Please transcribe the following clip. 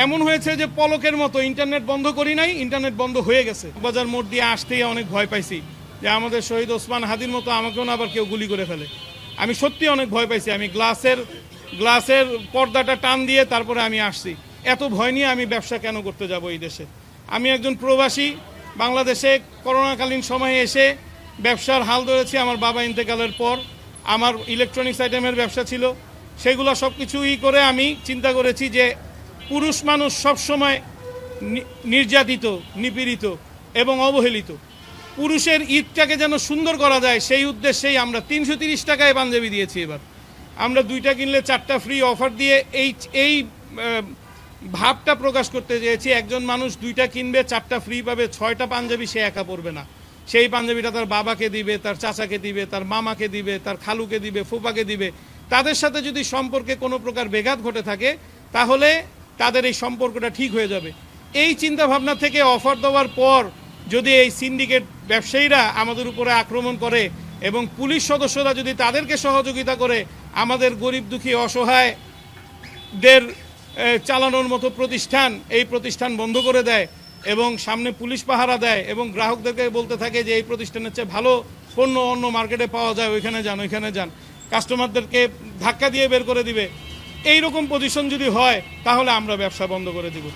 এমন হয়েছে যে পলকের মতো ইন্টারনেট বন্ধ করি নাই, ইন্টারনেট বন্ধ হয়ে গেছে। বাজার মোড় দিয়ে আসতেই অনেক ভয় পাইছি যে আমাদের শহীদ ওসমান হাদির মতো আমাকেও না আবার কেউ গুলি করে ফেলে। আমি সত্যি অনেক ভয় পাইছি। আমি গ্লাসের পর্দাটা টান দিয়ে তারপরে আমি আসছি। এত ভয় নিয়ে আমি ব্যবসা কেন করতে যাব এই দেশে? আমি একজন প্রবাসী, বাংলাদেশে করোনাকালীন সময়ে এসে ব্যবসার হাল ধরেছি। আমার বাবা ইন্তেকালের পর আমার ইলেকট্রনিক্স আইটেমের ব্যবসা ছিল, সেগুলো সব কিছুই করে আমি চিন্তা করেছি যে পুরুষ মানুষ সবসময় নির্যাতিত, নিপীড়িত এবং অবহেলিত। পুরুষের ঈদটাকে যেন সুন্দর করা যায় সেই উদ্দেশ্যেই আমরা 330 টাকায় পাঞ্জাবি দিয়েছি। এবার আমরা 2টা কিনলে 4টা ফ্রি অফার দিয়ে এই ভাবটা প্রকাশ করতে চেয়েছি। একজন মানুষ 2টা কিনবে 4টা ফ্রি পাবে, 6টা পাঞ্জাবি সে একা পরবে না। সেই পাঞ্জাবিটা তার বাবাকে দিবে, তার চাচাকে দিবে, তার মামাকে দিবে, তার খালুকে দিবে, ফুপাকে দিবে। তাদের সাথে যদি সম্পর্কে কোনো প্রকার ব্যাঘাত ঘটে থাকে তাহলে তাদের এই সম্পর্কটা ঠিক হয়ে যাবে। এই চিন্তা ভাবনা থেকে অফার দেওয়ার পর যদি এই সিন্ডিকেট ব্যবসায়ীরা আমাদের উপরে আক্রমণ করে এবং পুলিশ সদস্যরা যদি তাদেরকে সহযোগিতা করে আমাদের গরিব দুঃখী অসহায়দের চালানোর মতো এই প্রতিষ্ঠান বন্ধ করে দেয় এবং সামনে পুলিশ পাহারা দেয় এবং গ্রাহকদেরকে বলতে থাকে যে এই প্রতিষ্ঠানের চেয়ে ভালো পণ্য অন্য মার্কেটে পাওয়া যায়, ওইখানে যান, কাস্টমারদেরকে ধাক্কা দিয়ে বের করে দিবে, এই রকম পজিশন যদি হয় তাহলে আমরা ব্যবসা বন্ধ করে দিব।